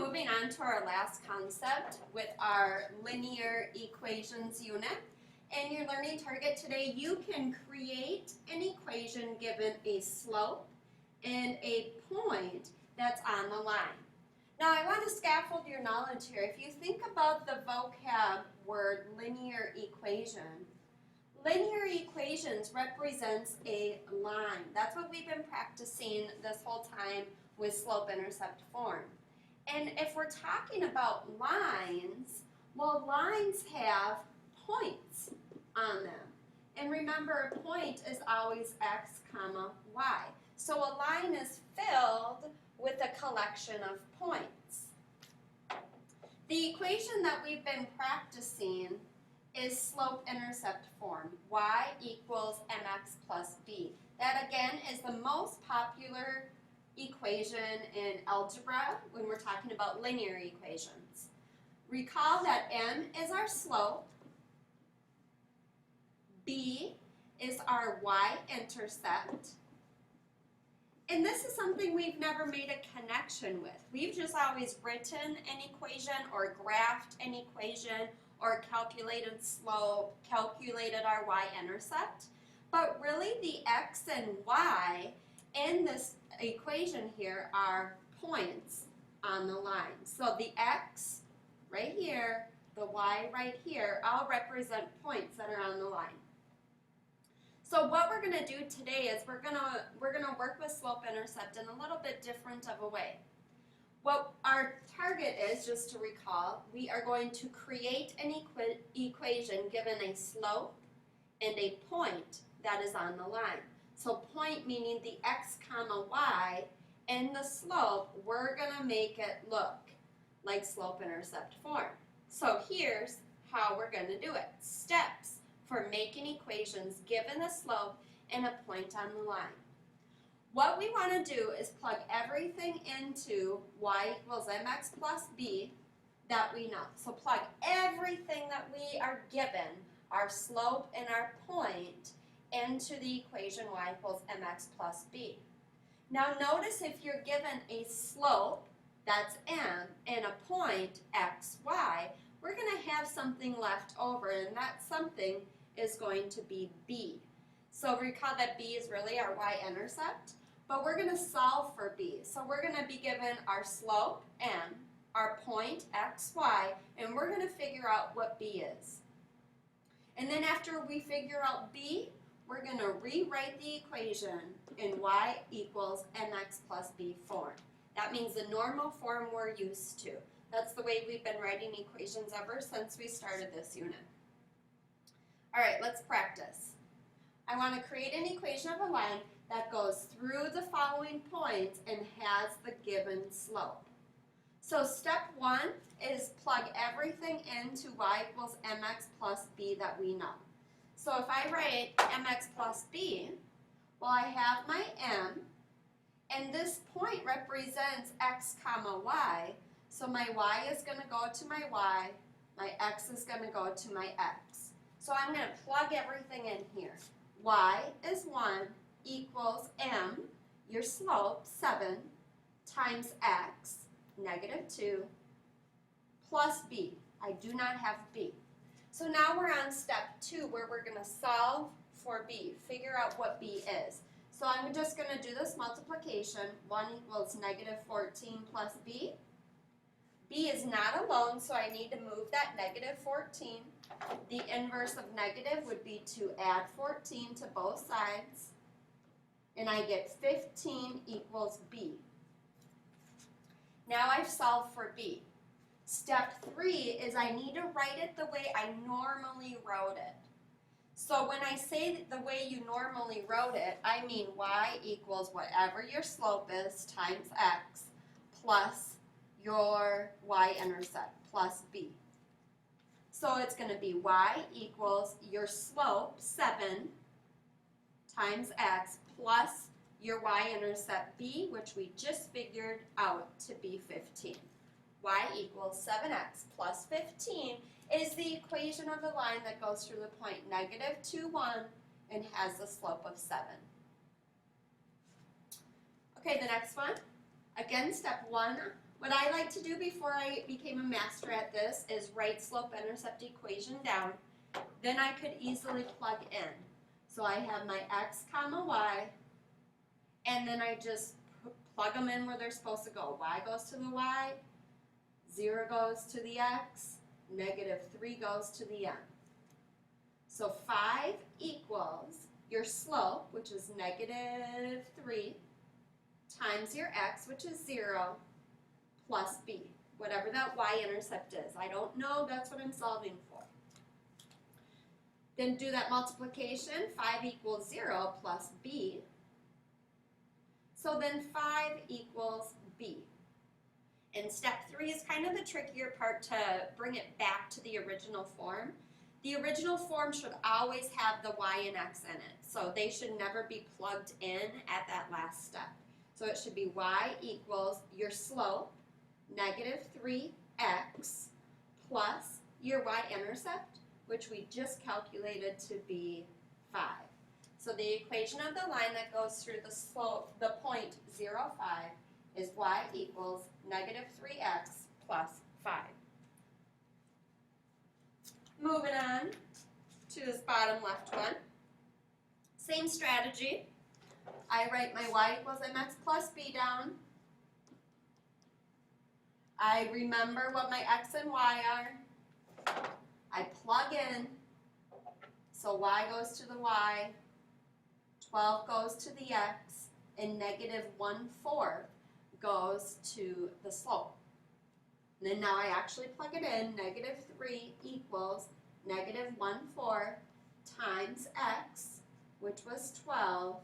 moving on to our last concept with our linear equations unit. And your learning target today, you can create an equation given a slope and a point that's on the line. Now I want to scaffold your knowledge here. If you think about the vocab word linear equation, linear equations represents a line. That's what we've been practicing this whole time with slope-intercept form. And if we're talking about lines, well, lines have points on them. And remember, a point is always x comma y. So a line is filled with a collection of points. The equation that we've been practicing is slope-intercept form, y equals mx plus b. That again is the most popular equation in algebra when we're talking about linear equations. Recall that m is our slope, b is our y-intercept, and this is something we've never made a connection with. We've just always written an equation or graphed an equation or calculated slope, calculated our y-intercept. But really the x and y in this equation here are points on the line. So the x right here, the y right here, all represent points that are on the line. So what we're going to do today is we're gonna work with slope-intercept in a little bit different of a way. What our target is, just to recall, we are going to create an equation given a slope and a point that is on the line. So point meaning the x comma y, and the slope, we're going to make it look like slope-intercept form. So here's how we're going to do it. Steps for making equations given a slope and a point on the line. What we want to do is plug everything into y equals mx plus b that we know. So plug everything that we are given, our slope and our point, into the equation y equals mx plus b. Now notice if you're given a slope, that's m, and a point, x, y, we're going to have something left over, and that something is going to be b. So recall that b is really our y-intercept, but we're going to solve for b. So we're going to be given our slope, m, our point, x, y, and we're going to figure out what b is. And then after we figure out b, we're going to rewrite the equation in y equals mx plus b form. That means the normal form we're used to. That's the way we've been writing equations ever since we started this unit. All right, let's practice. I want to create an equation of a line that goes through the following points and has the given slope. So step one is plug everything into y equals mx plus b that we know. So if I write mx plus b, well, I have my m, and this point represents x comma y, so my y is going to go to my y, my x is going to go to my x. So I'm going to plug everything in here. Y is 1 equals m, your slope, 7, times x, -2, plus b. I do not have b. So now we're on step 2 where we're going to solve for b, figure out what b is. So I'm just going to do this multiplication. 1 equals -14 plus b. B is not alone, so I need to move that -14. The inverse of negative would be to add 14 to both sides, and I get 15 equals b. Now I've solved for b. Step 3 is I need to write it the way I normally wrote it. So when I say the way you normally wrote it, I mean y equals whatever your slope is times x plus your y-intercept plus b. So it's going to be y equals your slope, 7, times x plus your y-intercept b, which we just figured out to be 15. Y equals 7x plus 15 is the equation of the line that goes through the point -2, 1 and has the slope of 7. Okay, the next one. Again, step 1, What I like to do before I became a master at this is write slope-intercept equation down. Then I could easily plug in. So I have my x comma y, and then I just plug them in where they're supposed to go. Y goes to the y, 0 goes to the x, -3 goes to the m. So 5 equals your slope, which is -3, times your x, which is 0, plus b, whatever that y-intercept is. I don't know, that's what I'm solving for. Then do that multiplication, 5 equals 0 plus b. So then 5 equals b. And step 3 is kind of the trickier part to bring it back to the original form. The original form should always have the y and x in it, so they should never be plugged in at that last step. So it should be y equals your slope, -3x, plus your y-intercept, which we just calculated to be 5. So the equation of the line that goes through the slope, the point 0, 5, is y equals -3x plus 5. Moving on to this bottom left one. Same strategy. I write my y equals mx plus b down. I remember what my x and y are. I plug in. So y goes to the y, 12 goes to the x, and -1/4 goes to the slope. And then now I actually plug it in, -3 equals -1/4 times x, which was 12,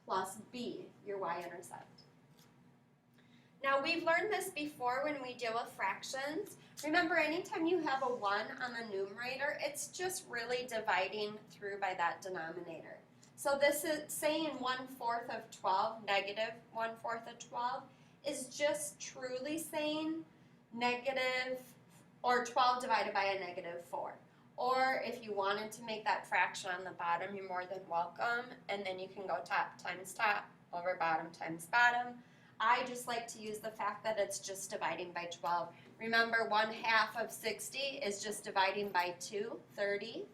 plus b, your y-intercept. Now we've learned this before when we deal with fractions. Remember, anytime you have a 1 on the numerator, it's just really dividing through by that denominator. So this is saying 1/4 of 12, -1/4 of 12, is just truly saying or 12 divided by a -4. Or if you wanted to make that fraction on the bottom, you're more than welcome, and then you can go top times top over bottom times bottom. I just like to use the fact that it's just dividing by 12. Remember, 1/2 of 60 is just dividing by 2, 30.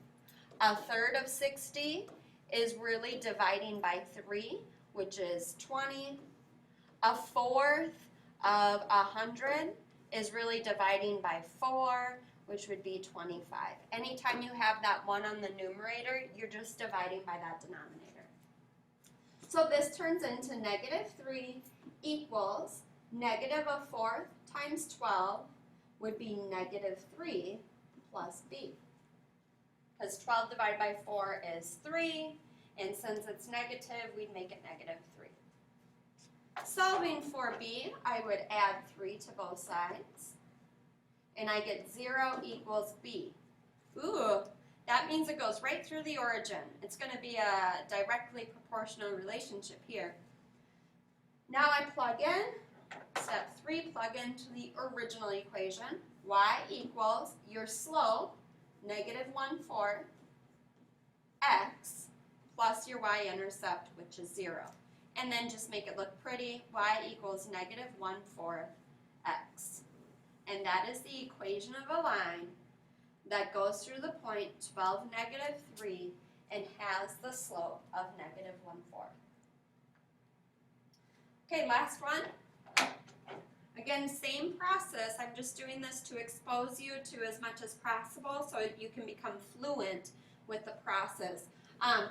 1/3 of 60 is really dividing by 3, which is 20. 1/4 of 100 is really dividing by 4, which would be 25. Anytime you have that 1 on the numerator, you're just dividing by that denominator. So this turns into -3 equals -1/4 times 12 would be -3 plus b. Because 12 divided by 4 is 3, and since it's negative, we'd make it -3. Solving for b, I would add 3 to both sides, and I get 0 equals b. Ooh, that means it goes right through the origin. It's going to be a directly proportional relationship here. Now I plug in, step 3, plug into the original equation. Y equals your slope, -1/4, x, plus your y-intercept, which is 0. And then just make it look pretty. Y equals -1/4 x. And that is the equation of a line that goes through the point 12, -3 and has the slope of -1/4. Okay, last one. Again, same process. I'm just doing this to expose you to as much as possible so you can become fluent with the process.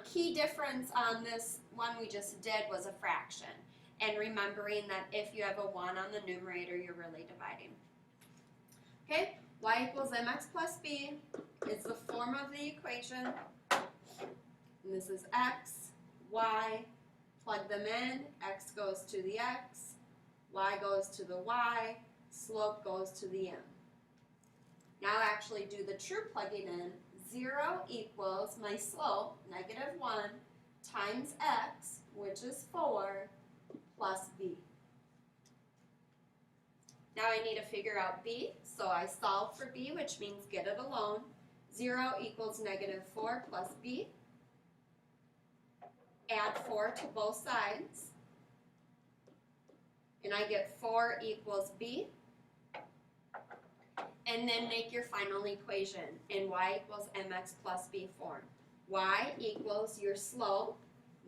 Key difference on this one we just did was a fraction, and remembering that if you have a 1 on the numerator, you're really dividing. Okay, y equals mx plus b is the form of the equation, and this is x, y, plug them in, x goes to the x, y goes to the y, slope goes to the m. Now actually do the true plugging in. 0 equals my slope, -1, times x, which is 4, plus b. Now I need to figure out b, so I solve for b, which means get it alone. 0 equals -4 plus b. Add 4 to both sides. And I get 4 equals b. and then make your final equation in y equals mx plus b form. Y equals your slope,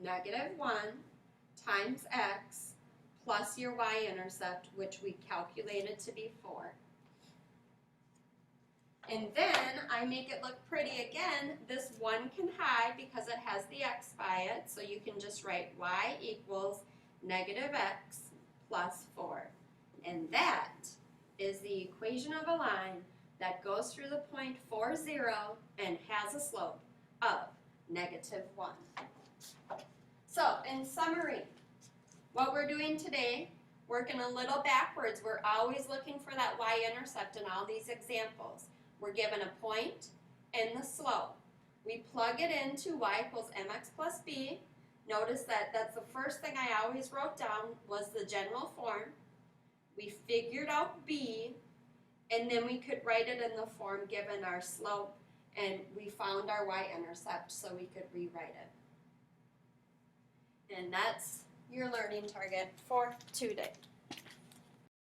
-1, times x, plus your y-intercept, which we calculated to be 4. And then I make it look pretty again. This 1 can hide because it has the x by it, so you can just write y equals -x plus 4. And that is the equation of a line that goes through the point 4, 0 and has a slope of -1. So, in summary, what we're doing today, working a little backwards, we're always looking for that y-intercept in all these examples. We're given a point and the slope. We plug it into y equals mx plus b. Notice that that's the first thing I always wrote down was the general form. We figured out b, and then we could write it in the form given our slope, and we found our y-intercept so we could rewrite it. And that's your learning target for today.